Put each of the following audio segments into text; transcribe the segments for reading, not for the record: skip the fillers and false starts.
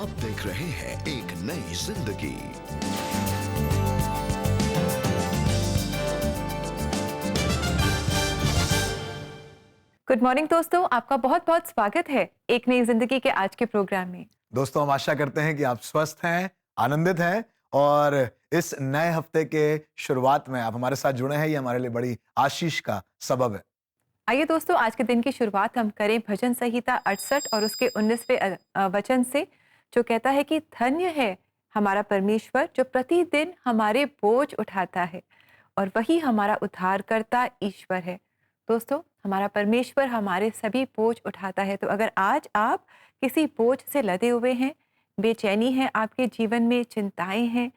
आप देख रहे हैं एक नई जिंदगी। गुड मॉर्निंग दोस्तों, आपका बहुत बहुत स्वागत है एक नई जिंदगी के आज के प्रोग्राम में। दोस्तों, हम आशा करते हैं कि आप स्वस्थ हैं, आनंदित हैं और इस नए हफ्ते के शुरुआत में आप हमारे साथ जुड़े हैं, ये हमारे लिए बड़ी आशीष का सबब है। आइए दोस्तों, आज के दिन की शुरुआत हम करें भजन संहिता 68 और उसके 19वें वचन से, जो कहता है कि धन्य है हमारा परमेश्वर जो प्रतिदिन हमारे बोझ उठाता है और वही हमारा उद्धारकर्ता ईश्वर है। दोस्तों, हमारा परमेश्वर हमारे सभी बोझ उठाता है। तो अगर आज आप किसी बोझ से लदे हुए हैं, बेचैनी है आपके जीवन में, चिंताएं हैं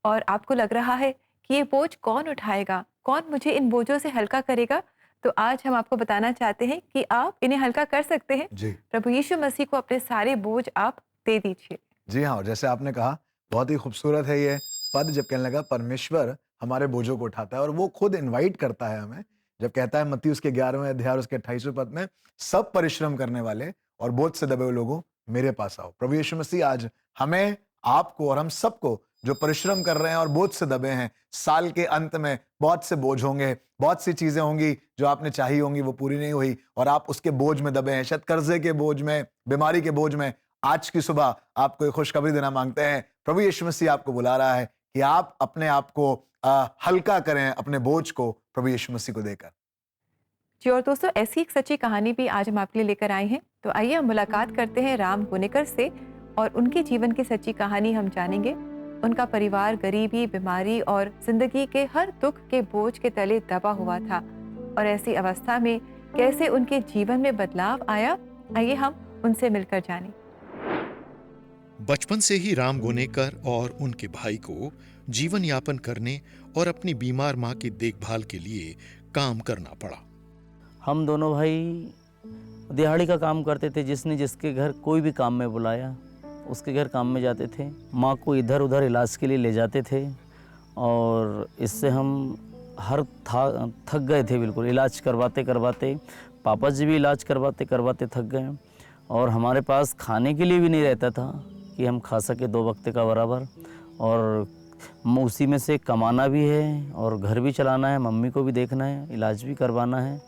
और आपको लग रहा है कि ये बोझ कौन उठाएगा, कौन मुझे इन बोझों से हल्का करेगा, तो आज हम आपको बताना चाहते हैं कि आप इन्हें हल्का कर सकते हैं। जी। प्रभु यीशु मसीह को अपने सारे बोझ आप दे दीजिए। जी हाँ, और जैसे आपने कहा, बहुत ही खूबसूरत है ये पद जब कहने लगा परमेश्वर हमारे बोझों को उठाता है और वो खुद इनवाइट करता है हमें। जब कहता है मत्ती उसके 11वें अध्याय और उसके 28वें पद में, सब परिश्रम करने वाले और बोझ से दबे हुए लोगों मेरे पास आओ। प्रभु यीशु मसीह आज हमें, आपको और हम सबको जो परिश्रम कर रहे हैं और बोझ से दबे हैं, साल के अंत में बहुत से बोझ होंगे, बहुत सी चीजें होंगी जो आपने चाही होंगी वो पूरी नहीं हुई और आप उसके बोझ में दबे हैं, शायद कर्जे के बोझ में, बीमारी के बोझ में। आज की सुबह आपको एक खुशखबरी देना मांगते हैं। प्रभु यीशु मसीह आपको बुला रहा है कि आप अपने आप को हल्का करें, अपने बोझ को प्रभु यीशु मसीह को देकर। जी, और दोस्तों ऐसी एक सच्ची कहानी भी आज हम आपके लिए लेकर आए हैं। तो आइए हम मुलाकात करते हैं राम गुनेकर से और उनके जीवन की सच्ची कहानी हम जानेंगे। उनका परिवार गरीबी, बीमारी और जिंदगी के हर दुख के बोझ के तले दबा हुआ था और ऐसी अवस्था में कैसे उनके जीवन में बदलाव आया, आइए हम उनसे मिलकर जानें। बचपन से ही राम गोनेकर और उनके भाई को जीवन यापन करने और अपनी बीमार मां की देखभाल के लिए काम करना पड़ा। हम दोनों भाई दिहाड़ी का काम करते थे। जिसने जिसके घर कोई भी काम में बुलाया उसके घर काम में जाते थे। माँ को इधर उधर इलाज के लिए ले जाते थे और इससे हम थक गए थे बिल्कुल। इलाज करवाते करवाते, पापा जी भी इलाज करवाते करवाते थक गए और हमारे पास खाने के लिए भी नहीं रहता था कि हम खा सके 2 वक्त का बराबर। और उसी में से कमाना भी है और घर भी चलाना है, मम्मी को भी देखना है, इलाज भी करवाना है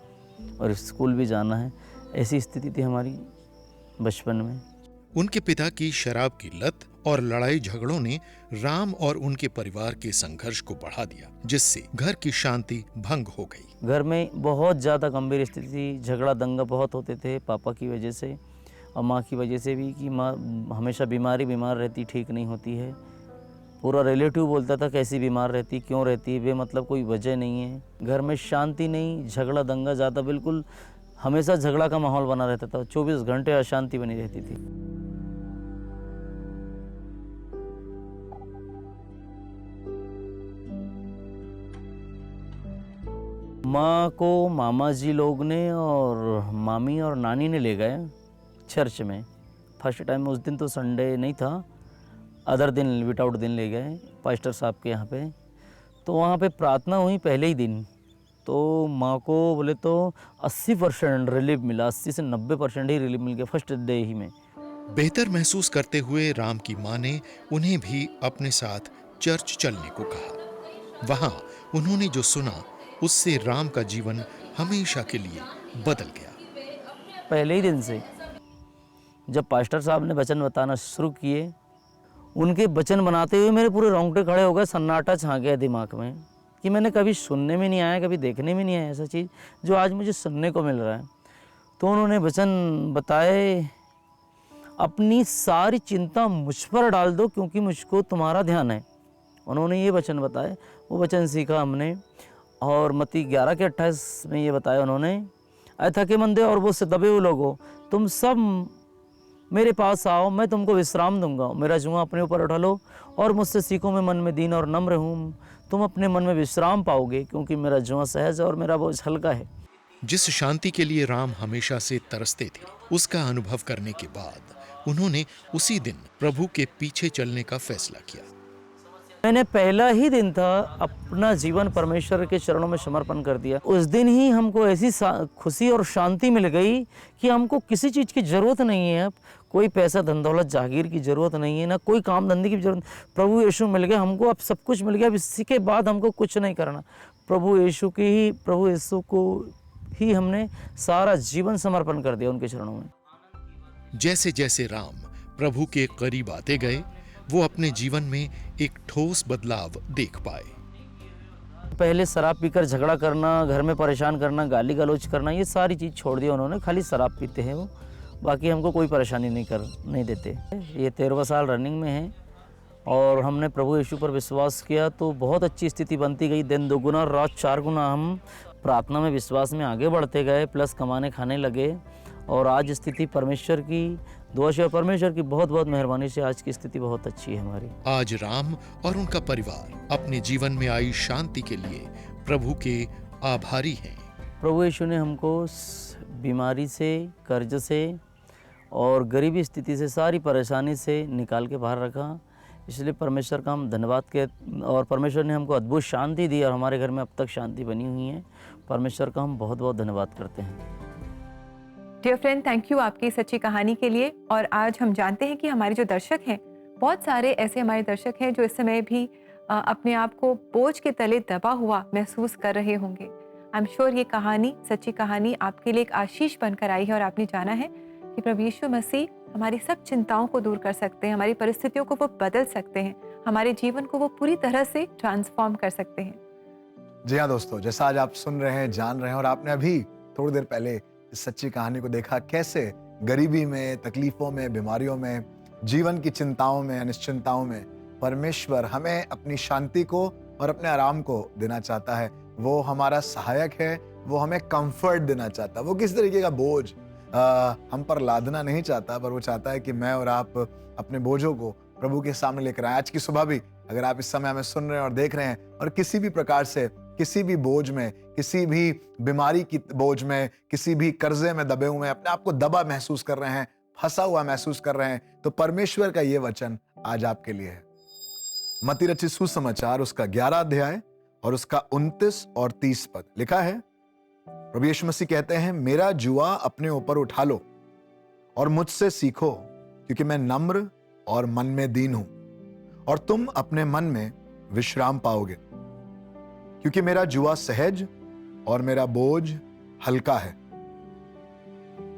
और स्कूल भी जाना है। ऐसी स्थिति थी हमारी बचपन में। उनके पिता की शराब की लत और लड़ाई झगड़ों ने राम और उनके परिवार के संघर्ष को बढ़ा दिया, जिससे घर की शांति भंग हो गई। घर में बहुत ज़्यादा गंभीर स्थिति थी। झगड़ा दंगा बहुत होते थे पापा की वजह से और माँ की वजह से भी कि माँ हमेशा बीमार रहती, ठीक नहीं होती है। पूरा रिलेटिव बोलता था कैसी बीमार रहती, क्यों रहती है, बेमतलब कोई वजह नहीं है। घर में शांति नहीं, झगड़ा दंगा ज़्यादा, बिल्कुल हमेशा झगड़ा का माहौल बना रहता था। 24 घंटे अशांति बनी रहती थी। माँ को मामा जी लोग ने और मामी और नानी ने ले गए चर्च में। फर्स्ट टाइम उस दिन तो संडे नहीं था, अदर दिन विदाउट दिन ले गए पास्टर साहब के यहाँ पे। तो वहाँ पे प्रार्थना हुई पहले ही दिन। तो माँ को बोले तो 80% रिलीफ मिला, 80 से 90% ही रिलीफ मिल गया फर्स्ट डे ही में। बेहतर महसूस करते हुए राम की मां ने उन्हें भी अपने साथ चर्च चलने को कहा। वहां उन्होंने जो सुना उससे राम का जीवन हमेशा के लिए बदल गया। पहले ही दिन से जब पास्टर साहब ने वचन बताना शुरू किए, उनके वचन बनाते हुए मेरे पूरे रोंगटे खड़े हो गए। सन्नाटा छा गया दिमाग में कि मैंने कभी सुनने में नहीं आया, कभी देखने में नहीं आया ऐसा चीज़ जो आज मुझे सुनने को मिल रहा है। तो उन्होंने वचन बताए, अपनी सारी चिंता मुझ पर डाल दो क्योंकि मुझको तुम्हारा ध्यान है। उन्होंने ये वचन बताए, वो वचन सीखा हमने। और मत्ती 11 के 28 में ये बताया उन्होंने, ऐ थके मंदे और वो से दबे हुए लोगो, तुम सब मेरे पास आओ, मैं तुमको विश्राम दूंगा। मेरा जुआ अपने ऊपर उठा लो और मुझसे सीखो, मैं मन में दीन और नम्र हूँ। तुम अपने मन में विश्राम पाओगे क्योंकि मेरा जुआ सहज और मेरा बोझ हल्का है। जिस शांति के लिए राम हमेशा से तरसते थे, उसका अनुभव करने के बाद उन्होंने उसी दिन प्रभु के पीछे चलने का फैसला किया। मैंने पहला ही दिन था अपना जीवन परमेश्वर के चरणों में समर्पण कर दिया। उस दिन ही हमको ऐसी खुशी और शांति मिल गई कि हमको किसी चीज़ की ज़रूरत नहीं है। अब कोई पैसा धन दौलत जागीर की ज़रूरत नहीं है, ना कोई काम धंधे की ज़रूरत। प्रभु यीशु मिल गया हमको, अब सब कुछ मिल गया। अब इसी के बाद हमको कुछ नहीं करना। प्रभु यीशु को ही हमने सारा जीवन समर्पण कर दिया उनके चरणों में। जैसे जैसे राम प्रभु के करीब आते गए, वो अपने जीवन में एक ठोस बदलाव देख पाए। पहले शराब पीकर झगड़ा करना, घर में परेशान करना, गाली गलौज करना, ये सारी चीज़ छोड़ दिया उन्होंने। खाली शराब पीते हैं वो, बाकी हमको कोई परेशानी नहीं देते। ये 13वां साल रनिंग में है और हमने प्रभु यीशु पर विश्वास किया तो बहुत अच्छी स्थिति बनती गई। दिन 2 गुना रात 4 गुना हम प्रार्थना में विश्वास में आगे बढ़ते गए, प्लस कमाने खाने लगे। और आज स्थिति परमेश्वर की दुआ से और परमेश्वर की बहुत बहुत मेहरबानी से आज की स्थिति बहुत अच्छी है हमारी। आज राम और उनका परिवार अपने जीवन में आई शांति के लिए प्रभु के आभारी हैं। प्रभु यीशु ने हमको बीमारी से, कर्ज से और गरीबी स्थिति से, सारी परेशानी से निकाल के बाहर रखा। इसलिए परमेश्वर का हम धन्यवाद कहते, और परमेश्वर ने हमको अद्भुत शांति दी और हमारे घर में अब तक शांति बनी हुई है। परमेश्वर का हम बहुत बहुत धन्यवाद करते हैं। डियर फ्रेंड, थैंक यू आपकी सच्ची कहानी के लिए। और आज हम जानते हैं कि हमारे जो दर्शक हैं, बहुत सारे ऐसे हमारे दर्शक हैं जो इस समय भी अपने आप को बोझ के तले दबा हुआ महसूस कर रहे होंगे। आई एम श्योर ये कहानी, सच्ची कहानी आपके लिए एक आशीष बनकर आई है और आपने जाना है कि प्रभु यीशु मसीह हमारी सब चिंताओं को दूर कर सकते हैं, हमारी परिस्थितियों को वो बदल सकते हैं, हमारे जीवन को वो पूरी तरह से ट्रांसफॉर्म कर सकते हैं। जी हाँ दोस्तों, जैसा आज आप सुन रहे हैं, जान रहे हैं, और आपने अभी थोड़ी देर पहले इस सच्ची कहानी को देखा, कैसे गरीबी में, तकलीफों में, बीमारियों में, जीवन की चिंताओं में, अनिश्चिंताओं में परमेश्वर हमें अपनी शांति को और अपने आराम को देना चाहता है। वो हमारा सहायक है, वो हमें कंफर्ट देना चाहता है। वो किस तरीके का बोझ हम पर लादना नहीं चाहता, पर वो चाहता है कि मैं और आप अपने बोझों को प्रभु के सामने लेकर आए। आज की सुबह भी अगर आप इस समय हमें सुन रहे हैं और देख रहे हैं और किसी भी प्रकार से, किसी भी बोझ में, किसी भी बीमारी की बोझ में, किसी भी कर्जे में दबे हुए, अपने आप को दबा महसूस कर रहे हैं, फंसा हुआ महसूस कर रहे हैं, तो परमेश्वर का ये वचन आज आपके लिए है। मत्ती रचित सुसमाचार उसका 11 अध्याय और उसका 29 और 30 पद लिखा है। प्रभु यीशु मसीह कहते हैं, मेरा जुआ अपने ऊपर उठा लो और मुझसे सीखो, क्योंकि मैं नम्र और मन में दीन हूं, और तुम अपने मन में विश्राम पाओगे, क्योंकि मेरा जुआ सहज और मेरा बोझ हल्का है।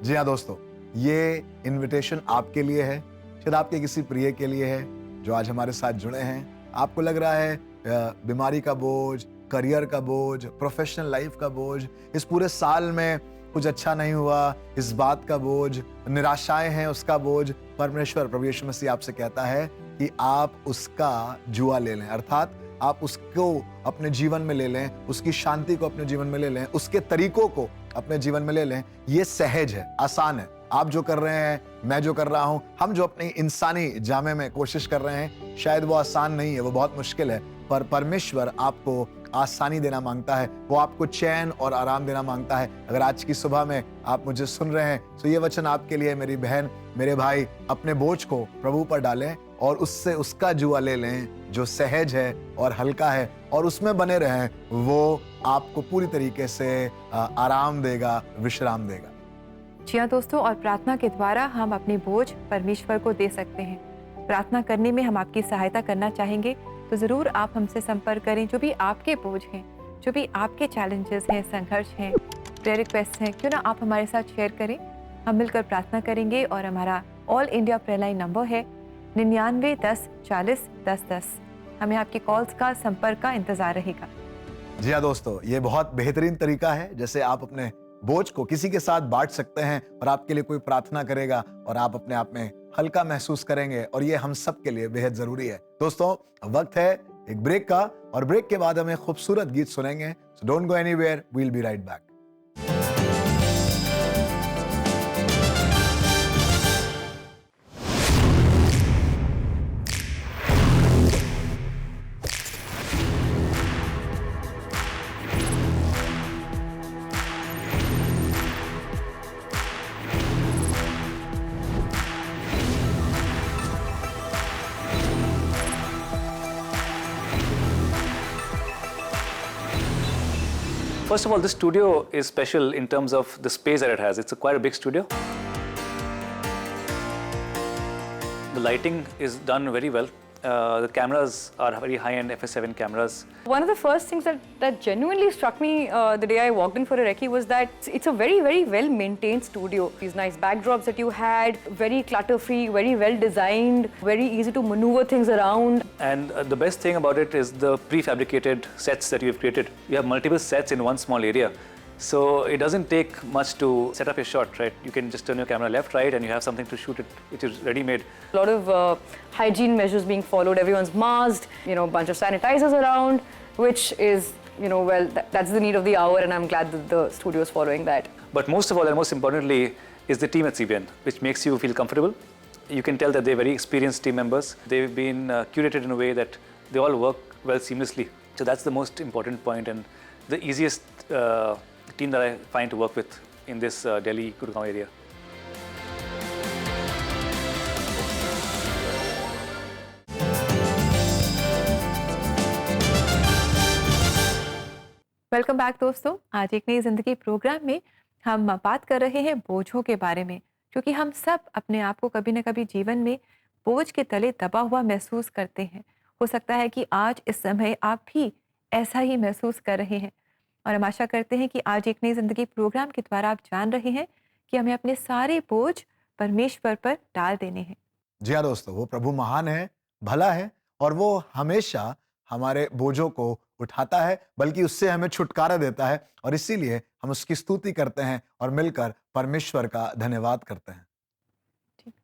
जी हाँ दोस्तों, ये इनविटेशन आपके लिए है, शायद आपके किसी प्रिय के लिए है जो आज हमारे साथ जुड़े हैं। आपको लग रहा है बीमारी का बोझ, करियर का बोझ, प्रोफेशनल लाइफ का बोझ, इस पूरे साल में कुछ अच्छा नहीं हुआ, इस बात का बोझ, निराशाएं हैं उसका बोझ। परमेश्वर प्रभु यीशु मसीह आपसे कहता है कि आप उसका जुआ ले लें, अर्थात आप उसको अपने जीवन में ले लें, उसकी शांति को अपने जीवन में ले लें, उसके तरीकों को अपने जीवन में ले लें। ये सहज है, आसान है। आप जो कर रहे हैं, मैं जो कर रहा हूं, हम जो अपने इंसानी जामे में कोशिश कर रहे हैं, शायद वो आसान नहीं है, वो बहुत मुश्किल है, पर परमेश्वर आपको आसानी देना मांगता है, वो आपको चैन और आराम देना मांगता है। अगर आज की सुबह में आप मुझे सुन रहे हैं तो ये वचन आपके लिए, मेरी बहन, मेरे भाई, अपने बोझ को प्रभु पर डालें और उससे उसका जुआ ले लें जो सहज है और हल्का है, और उसमें बने रहें। वो आपको पूरी तरीके से आराम देगा, विश्राम देगा। जी हाँ दोस्तों, और प्रार्थना के द्वारा हम अपने बोझ परमेश्वर को दे सकते हैं। प्रार्थना करने में हम आपकी सहायता करना चाहेंगे, तो ज़रूर आप हमसे संपर्क करें। जो भी आपके बोझ हैं, जो भी आपके चैलेंजेस हैं, संघर्ष हैं, प्रेयर रिक्वेस्ट हैं, क्यों ना आप हमारे साथ शेयर करें। हम मिलकर प्रार्थना करेंगे। और हमारा all India prayer line number है 99 10 40 10 10। हमें आपके कॉल्स का, संपर्क का इंतजार रहेगा। जी हाँ दोस्तों, ये बहुत बेहतरीन तरीका है जैसे आप अपने बोझ को किसी के साथ बांट सकते हैं और आपके लिए कोई प्रार्थना करेगा और आप अपने आप में हल्का महसूस करेंगे, और ये हम सब के लिए बेहद जरूरी है। दोस्तों, वक्त है एक ब्रेक का, और ब्रेक के बाद हम एक खूबसूरत गीत सुनेंगे। So don't go anywhere, we will be right back. First of all, this studio is special in terms of the space that it has. It's quite a big studio. The lighting is done very well. The cameras are very high-end FS7 cameras. One of the first things that genuinely struck me the day I walked in for a recce was that it's a very, very well-maintained studio. These nice backdrops that you had, very clutter-free, very well-designed, very easy to maneuver things around. And the best thing about it is the prefabricated sets that you've created. You have multiple sets in one small area. So it doesn't take much to set up a shot, right? You can just turn your camera left, right, and you have something to shoot it, which is ready-made. A lot of hygiene measures being followed. Everyone's masked, a bunch of sanitizers around, which is, well, that's the need of the hour, and I'm glad that the studio is following that. But most of all, and most importantly, is the team at CBN, which makes you feel comfortable. You can tell that they're very experienced team members. They've been curated in a way that they all work well seamlessly. So that's the most important point and the easiest team that I find to work with in this Delhi Gurgaon area. Welcome back दोस्तों। आज एक नई जिंदगी programme में हम बात कर रहे हैं बोझों के बारे में, क्योंकि हम सब अपने आप को कभी न कभी जीवन में बोझ के तले दबा हुआ महसूस करते हैं। हो सकता है कि आज इस समय आप भी ऐसा ही महसूस कर रहे हैं, और हम आशा करते हैं कि आज एक नई जिंदगी प्रोग्राम के द्वारा आप जान रहे हैं कि हमें अपने सारे बोझ परमेश्वर पर डाल देने हैं। जी हाँ दोस्तों, वो प्रभु महान है, भला है, और वो हमेशा हमारे बोझों को उठाता है, बल्कि उससे हमें छुटकारा देता है, और इसीलिए हम उसकी स्तुति करते हैं और मिलकर परमेश्वर का धन्यवाद करते हैं।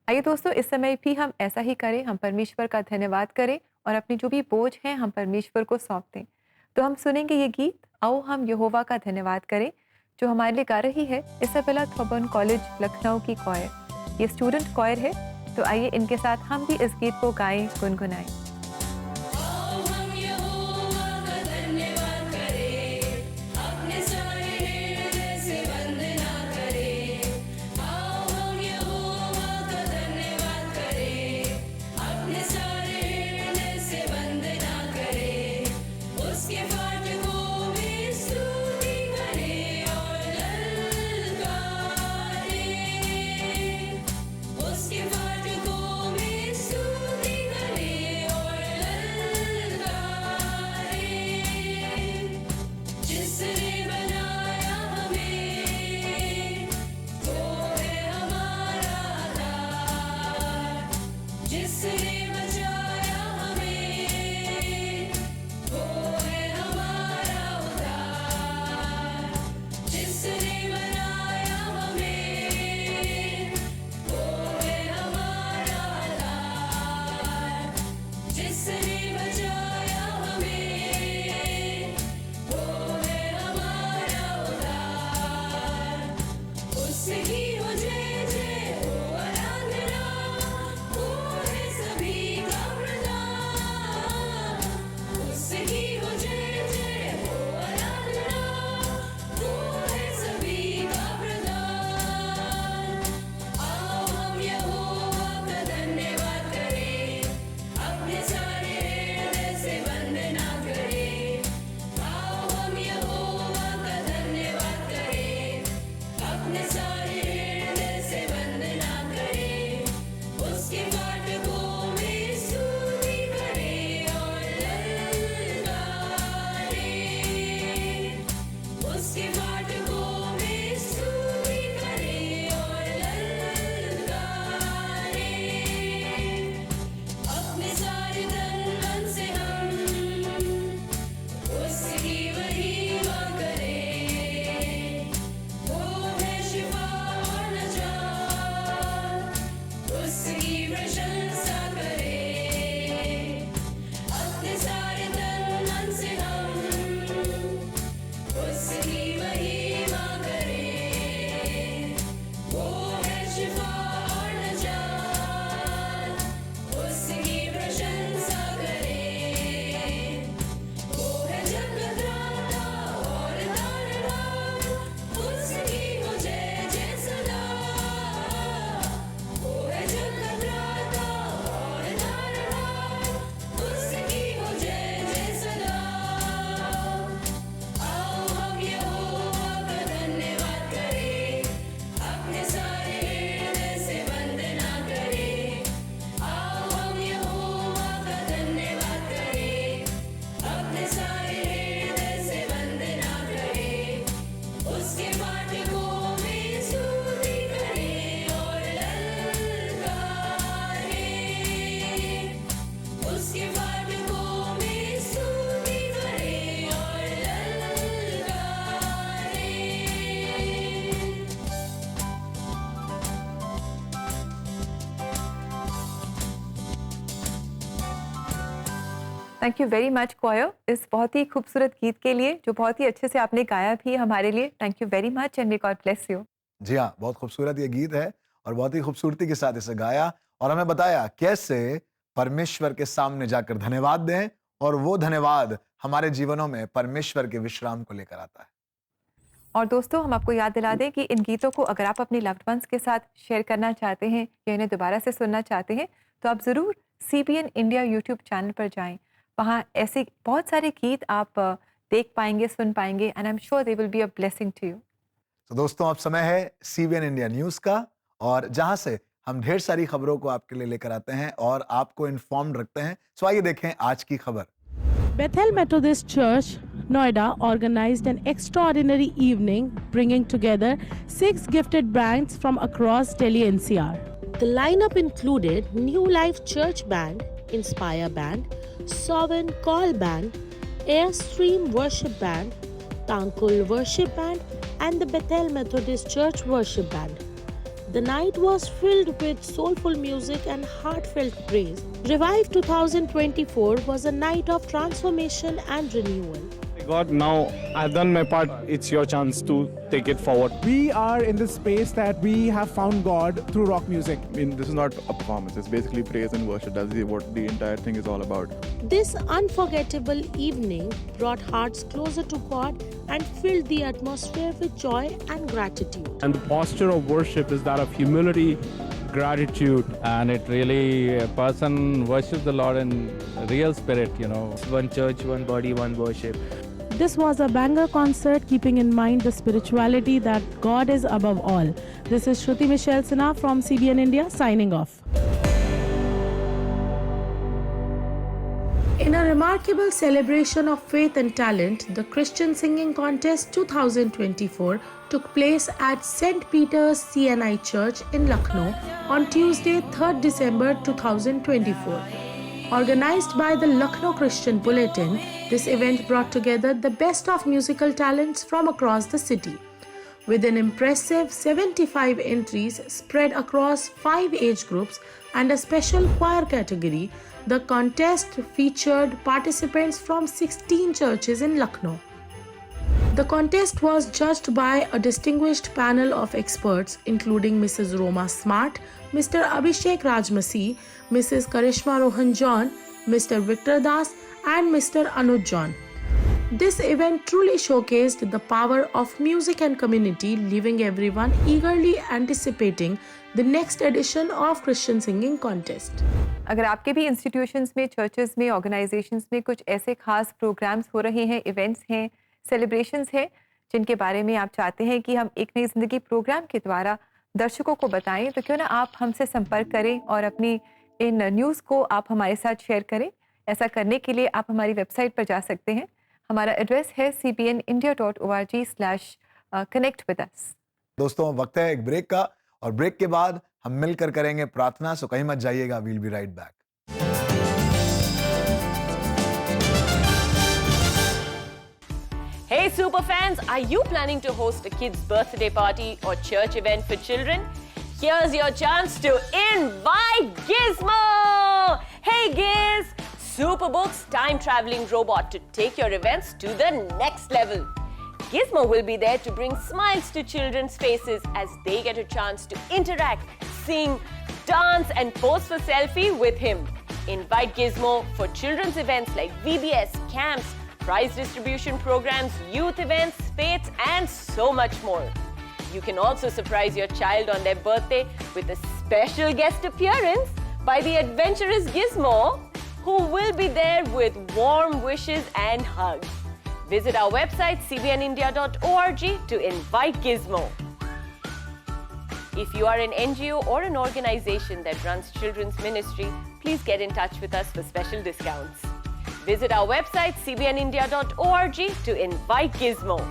आइए दोस्तों, इस समय भी हम ऐसा ही करें, हम परमेश्वर का धन्यवाद करें और अपने जो भी बोझ हैं हम परमेश्वर को सौंप दें। तो हम सुनेंगे ये गीत, आओ हम यहोवा का धन्यवाद करें, जो हमारे लिए गा रही है इसाबेला थॉर्बन कॉलेज लखनऊ की कॉयर। ये स्टूडेंट कॉयर है, तो आइए इनके साथ हम भी इस गीत को गाएं, गुनगुनाएं। उसके फाटकों में स्तुति करे thank you very much choir इस बहुत ही खूबसूरत गीत के लिए जो बहुत ही अच्छे से आपने गाया भी हमारे लिए। Thank you very much and may God bless you. जी हाँ, बहुत खूबसूरत ये गीत है और बहुत ही खूबसूरती के साथ इसे गाया और हमें बताया कैसे परमेश्वर के सामने जाकर धन्यवाद दें और वो धन्यवाद हमारे जीवनों में परमेश्वर के विश्राम को लेकर आता है। और दोस्तों हम आपको याद दिला दें कि इन गीतों को अगर आप अपने लव्ड वंस के साथ शेयर करना चाहते हैं या इन्हें दोबारा से सुनना चाहते हैं तो आप ज़रूर CBN इंडिया यूट्यूब चैनल पर जाएं। वहाँ ऐसे बहुत सारे गीत आप देख पाएंगे, सुन पाएंगे and I am sure they will be a blessing to you. तो दोस्तों अब समय है CBN इंडिया न्यूज का और जहां से हम ढेर सारी खबरों को आपके लिए लेकर आते हैं और आपको इन्फॉर्म्ड रखते हैं। सो आइए देखें आज की खबर। Bethel Methodist Church, Noida organized an extraordinary evening bringing together 6 gifted bands from across Delhi NCR. The lineup included New Life Church Band, Inspire Band, Sovereign Call Band, Airstream Worship Band, Tankul Worship Band, and the Bethel Methodist Church Worship Band. The night was filled with soulful music and heartfelt praise. Revive 2024 was a night of transformation and renewal. God, now I've done my part. It's your chance to take it forward. We are in this space that we have found God through rock music. I mean, this is not a performance. It's basically praise and worship. That's what the entire thing is all about. This unforgettable evening brought hearts closer to God and filled the atmosphere with joy and gratitude. And the posture of worship is that of humility, gratitude. And it really, a person worships the Lord in real spirit, you know. One church, one body, one worship. This was a banger concert keeping in mind the spirituality that God is above all. This is Shruti Michelle Sinha from CBN India signing off. In a remarkable celebration of faith and talent, the Christian Singing Contest 2024 took place at St. Peter's CNI Church in Lucknow on Tuesday, 3rd December 2024. Organized by the Lucknow Christian Bulletin, this event brought together the best of musical talents from across the city. With an impressive 75 entries spread across 5 age groups and a special choir category, the contest featured participants from 16 churches in Lucknow. The contest was judged by a distinguished panel of experts including Mrs. Roma Smart, Mr. Abhishek Rajmasi, Mrs. Karishma Rohan John, Mr. Victor Das and Mr. Anuj John. This event truly showcased the power of music and community, leaving everyone eagerly anticipating the next edition of Christian Singing Contest. अगर आपके भी institutions में, churches में, organisations में कुछ ऐसे खास programmes हो रहे हैं, इवेंट्स हैं, सेलिब्रेशंस हैं जिनके बारे में आप चाहते हैं कि हम एक नई ज़िंदगी प्रोग्राम के द्वारा दर्शकों को बताएं, तो क्यों ना आप हमसे संपर्क करें और अपनी इन न्यूज़ को आप हमारे साथ शेयर करें। ऐसा करने के लिए आप हमारी वेबसाइट पर जा सकते हैं। हमारा एड्रेस है cbnindia.org/connect with us। दोस्तों वक्त है एक ब्रेक का और ब्रेक के बाद हम मिलकर करेंगे प्रार्थना। सो कहीं मत जाइएगा, we'll be right back. Hey super fans, are you planning to host a kid's birthday party or church event for children? Here's your chance to invite Gizmo! Hey Giz! Superbook's time-traveling robot to take your events to the next level. Gizmo will be there to bring smiles to children's faces as they get a chance to interact, sing, dance and pose for selfie with him. Invite Gizmo for children's events like VBS, camps, prize distribution programs, youth events, fates and so much more. You can also surprise your child on their birthday with a special guest appearance by the adventurous Gizmo, who will be there with warm wishes and hugs. Visit our website cbnindia.org to invite Gizmo. If you are an NGO or an organization that runs children's ministry, please get in touch with us for special discounts. Visit our website cbnindia.org to invite Gizmo.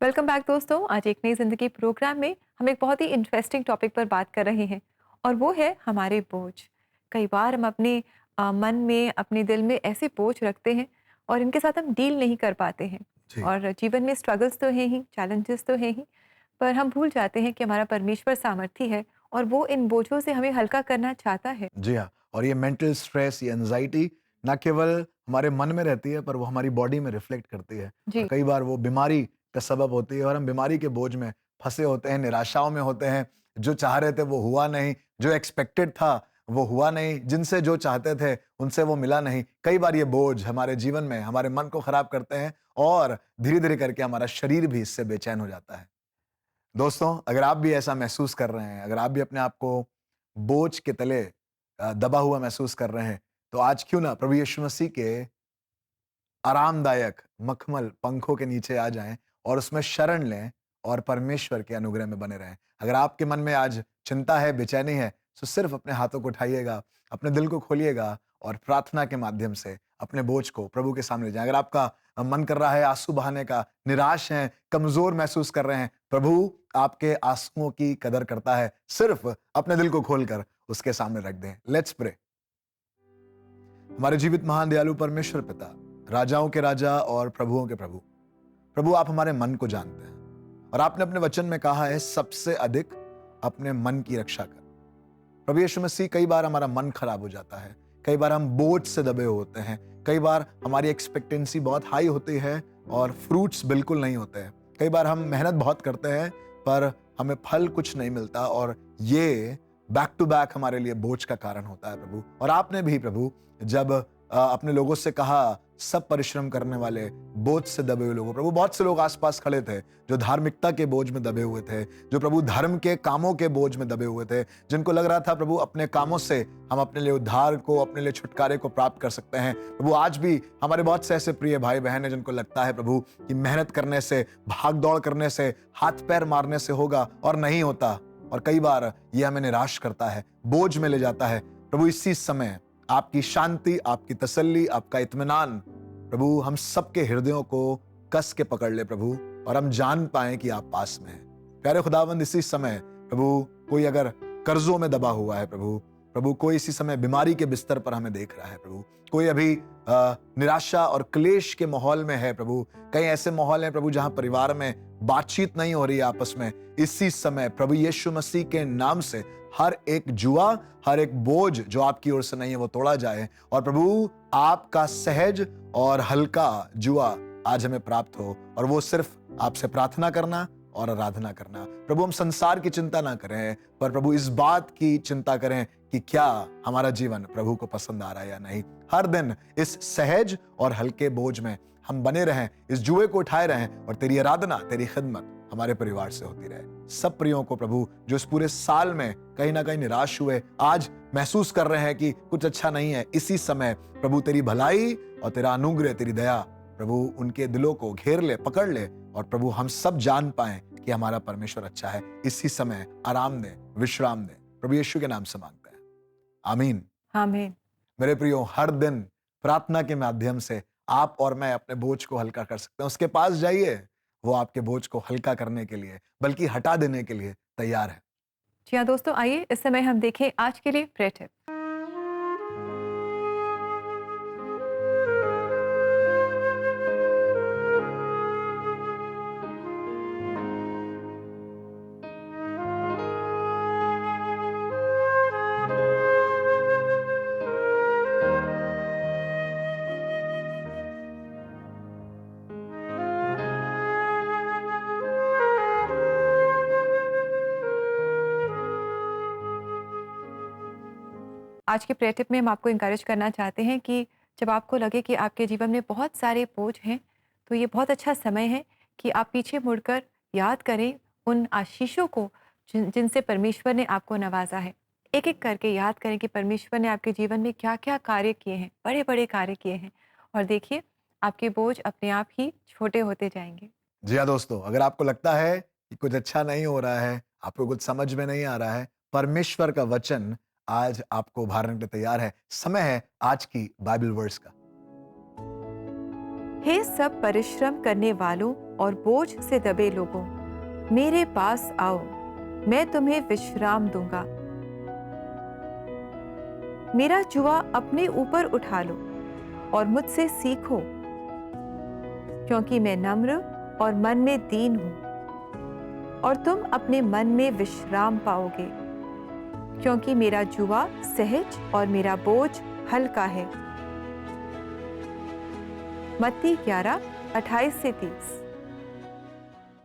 Welcome back दोस्तों। आज एक नई ज़िंदगी programme में हम एक बहुत ही interesting topic पर बात कर रहे हैं और वो है हमारे बोझ। कई बार हम अपने मन में, अपने दिल में ऐसे बोझ रखते हैं और इनके साथ हम डील नहीं कर पाते हैं और जीवन में स्ट्रगल्स तो हैं ही, चैलेंजेस तो हैं ही, पर हम भूल जाते हैं कि हमारा परमेश्वर सामर्थी है और वो इन बोझों से हमें हल्का करना चाहता है। जी हाँ, और ये मेंटल स्ट्रेस, ये एंजाइटी ना केवल हमारे मन में रहती है पर वो हमारी बॉडी में रिफ्लेक्ट करती है। जी। और कई बार वो बीमारी का सबब होती है और हम बीमारी के बोझ में फंसे होते हैं, निराशाओं में होते हैं। जो चाह रहे थे वो हुआ नहीं, जो एक्सपेक्टेड था वो हुआ नहीं, जिनसे जो चाहते थे उनसे वो मिला नहीं। कई बार ये बोझ हमारे जीवन में हमारे मन को खराब करते हैं और धीरे-धीरे करके हमारा शरीर भी इससे बेचैन हो जाता है। दोस्तों, अगर आप भी ऐसा महसूस कर रहे हैं, अगर आप भी अपने आप को बोझ के तले दबा हुआ महसूस कर रहे हैं, तो आज क्यों ना प्रभु यीशु मसीह के आरामदायक मखमल पंखों के नीचे आ जाएं और उसमें शरण लें और परमेश्वर के अनुग्रह में बने रहें। अगर आपके मन में आज चिंता है, बेचैनी है, तो सिर्फ अपने हाथों को उठाइएगा, अपने दिल को खोलिएगा और प्रार्थना के माध्यम से अपने बोझ को प्रभु के सामने ले जाएं। अगर आपका मन कर रहा है आंसू बहाने का, निराश हैं, कमजोर महसूस कर रहे हैं, प्रभु आपके आंसुओं की कदर करता है। सिर्फ अपने दिल को खोलकर उसके सामने रख दें। Let's pray. हमारे जीवित महान दयालु परमेश्वर पिता, राजाओं के राजा और प्रभुओं के प्रभु, प्रभु आप हमारे मन को जानते हैं और आपने अपने वचन में कहा है सबसे अधिक अपने मन की रक्षा कर। प्रभु यीशु मसीह, कई बार हमारा मन खराब हो जाता है, कई बार हम बोझ से दबे होते हैं, कई बार हमारी एक्सपेक्टेंसी बहुत हाई होती है और फ्रूट्स बिल्कुल नहीं होते हैं। कई बार हम मेहनत बहुत करते हैं पर हमें फल कुछ नहीं मिलता और ये बैक टू बैक हमारे लिए बोझ का कारण होता है प्रभु। और आपने भी प्रभु जब अपने लोगों से कहा, सब परिश्रम करने वाले बोझ से दबे हुए लोगों, प्रभु बहुत से लोग आसपास खड़े थे जो धार्मिकता के बोझ में दबे हुए थे, जो प्रभु धर्म के कामों के बोझ में दबे हुए थे, जिनको लग रहा था प्रभु अपने कामों से हम अपने लिए उद्धार को, अपने लिए छुटकारे को प्राप्त कर सकते हैं। प्रभु आज भी हमारे बहुत से ऐसे प्रिय भाई बहन हैं जिनको लगता है प्रभु कि मेहनत करने से, भाग दौड़ करने से, हाथ पैर मारने से होगा, और नहीं होता। और कई बार ये हमें निराश करता है, बोझ में ले जाता है। प्रभु इसी समय आपकी शांति, आपकी तसल्ली, आपका इत्मीनान प्रभु हम सबके हृदयों को कस के पकड़ ले प्रभु, और हम जान पाएं कि आप पास में हैं। प्यारे खुदावंद, इसी समय प्रभु कोई अगर कर्जों में दबा हुआ है प्रभु कोई इसी समय बीमारी के बिस्तर पर हमें देख रहा है प्रभु, कोई अभी निराशा और क्लेश के माहौल में है प्रभु, कई ऐसे माहौल हैं प्रभु जहां परिवार में बातचीत नहीं हो रही है आपस में। इसी समय प्रभु यीशु मसीह के नाम से हर एक जुआ, हर एक बोझ जो आपकी ओर से नहीं है वो तोड़ा जाए, और प्रभु आपका सहज और हल्का जुआ आज हमें प्राप्त हो, और वो सिर्फ आपसे प्रार्थना करना और आराधना करना। प्रभु हम संसार की चिंता ना करें, पर प्रभु इस बात की चिंता करें कि क्या हमारा जीवन प्रभु को पसंद आ रहा है या नहीं। हर दिन इस सहज और हल्के बोझ में हम बने रहें, इस जुए को उठाए रहें, और तेरी आराधना, तेरी खिदमत हमारे परिवार से होती रहे। सब प्रियों को प्रभु जो इस पूरे साल में कहीं ना कहीं निराश हुए, आज महसूस कर रहे हैं कि कुछ अच्छा नहीं है, इसी समय प्रभु तेरी भलाई और तेरा अनुग्रह, तेरी दया प्रभु उनके दिलों को घेर ले, पकड़ ले, और प्रभु हम सब जान पाएं कि हमारा परमेश्वर अच्छा है। इसी समय आराम दे, विश्राम दे, प्रभु यीशु के नाम से मांगते हैं, आमीन आमीन। मेरे प्रियो, हर दिन प्रार्थना के माध्यम से आप और मैं अपने बोझ को हल्का कर सकते हैं। उसके पास जाइए, वो आपके बोझ को हल्का करने के लिए, बल्कि हटा देने के लिए तैयार है। जी हाँ दोस्तों, आइए इस समय हम देखें आज के लिए प्रेयर टिप। आज के प्रेयर टिप में हम आपको इंकरेज करना चाहते हैं कि जब आपको लगे कि आपके जीवन में बहुत सारे बोझ हैं, तो ये बहुत अच्छा समय है कि आप पीछे मुड़कर याद करें उन आशीषों को जिनसे परमेश्वर ने आपको नवाजा है। एक एक करके याद करें कि परमेश्वर ने आपके जीवन में क्या क्या कार्य किए हैं, बड़े बड़े कार्य किए हैं, और देखिए आपके बोझ अपने आप ही छोटे होते जाएंगे। जी हाँ दोस्तों, अगर आपको लगता है कि कुछ अच्छा नहीं हो रहा है, आपको कुछ समझ में नहीं आ रहा है, परमेश्वर का वचन आज आपको उभारने के लिए तैयार है। समय है आज की बाइबल वर्स का। हे सब परिश्रम करने वालों और बोझ से दबे लोगों, मेरे पास आओ, मैं तुम्हें विश्राम दूंगा। मेरा जुआ अपने ऊपर उठा लो और मुझसे सीखो, क्योंकि मैं नम्र और मन में दीन हूं, और तुम अपने मन में विश्राम पाओगे। क्योंकि मेरा जुआ सहज और मेरा बोझ हल्का है। मत्ती 11:28 से 30।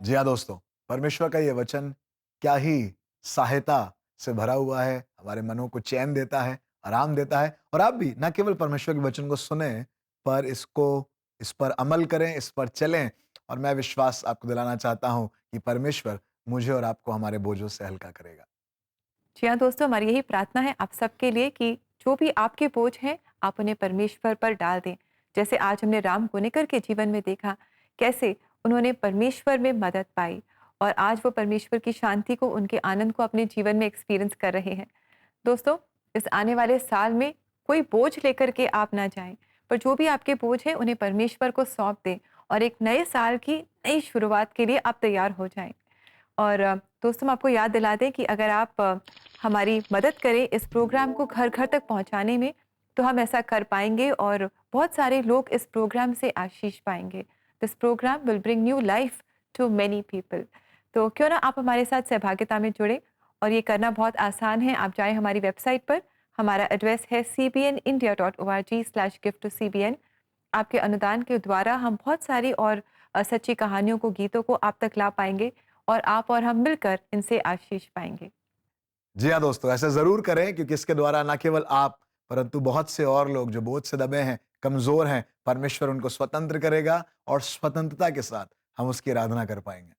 जी हाँ दोस्तों, परमेश्वर का ये वचन क्या ही सहायता से भरा हुआ है, हमारे मनों को चैन देता है, आराम देता है। और आप भी न केवल परमेश्वर के वचन को सुने, पर इस पर अमल करें, इस पर चलें। और मैं विश्वास आपको दिलाना चाहता हूं कि परमेश्वर मुझे और आपको हमारे बोझों से हल्का करेगा। जी हाँ दोस्तों, हमारी यही प्रार्थना है आप सबके लिए कि जो भी आपके बोझ हैं आप उन्हें परमेश्वर पर डाल दें। जैसे आज हमने राम गोनेकर के जीवन में देखा कैसे उन्होंने परमेश्वर में मदद पाई और आज वो परमेश्वर की शांति को, उनके आनंद को अपने जीवन में एक्सपीरियंस कर रहे हैं। दोस्तों, इस आने वाले साल में कोई बोझ लेकर के आप ना जाएं, पर जो भी आपके बोझ हैं उन्हें परमेश्वर को सौंप दें और एक नए साल की नई शुरुआत के लिए आप तैयार हो जाएं। और दोस्तों, हम आपको याद दिला दें कि अगर आप हमारी मदद करें इस प्रोग्राम को घर घर तक पहुंचाने में, तो हम ऐसा कर पाएंगे और बहुत सारे लोग इस प्रोग्राम से आशीष पाएंगे। This program will bring new life to many people. तो क्यों ना आप हमारे साथ सहभागिता में जुड़े, और ये करना बहुत आसान है। आप जाएं हमारी वेबसाइट पर, हमारा एड्रेस है cbnindia.org/give-to-cbn। आपके अनुदान के द्वारा हम बहुत सारी और सच्ची कहानियों को, गीतों को आप तक ला पाएंगे और आप और हम मिलकर इनसे आशीष पाएंगे। जी हाँ दोस्तों, ऐसा जरूर करें, क्योंकि इसके द्वारा न केवल आप परंतु बहुत से और लोग जो बोझ से दबे हैं, कमजोर हैं, परमेश्वर उनको स्वतंत्र करेगा और स्वतंत्रता के साथ हम उसकी आराधना कर पाएंगे।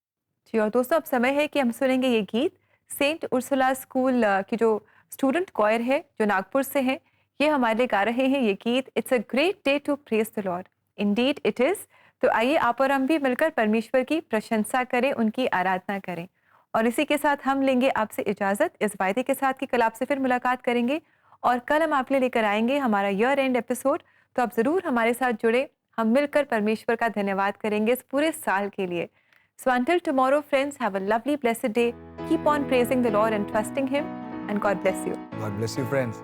जी, और दोस्तों अब समय है कि हम सुनेंगे ये गीत। सेंट उर्सुला स्कूल की जो स्टूडेंट कॉयर है, जो नागपुर से है, ये हमारे लिए गा रहे हैं ये गीत, it's a great day to praise the Lord, indeed it is. तो आइए आप और हम भी मिलकर परमेश्वर की प्रशंसा करें, उनकी आराधना करें। और इसी के साथ हम लेंगे आपसे इजाजत, इस वायदे के साथ कि कल आपसे फिर मुलाकात करेंगे और कल हम आपके लिए लेकर आएंगे हमारा ईयर एंड एपिसोड। तो आप जरूर हमारे साथ जुड़े, हम मिलकर परमेश्वर का धन्यवाद करेंगे इस पूरे साल के लिए। So until tomorrow, friends, have a lovely, blessed day. Keep on praising the Lord and trusting Him, and God bless you. God bless you, friends.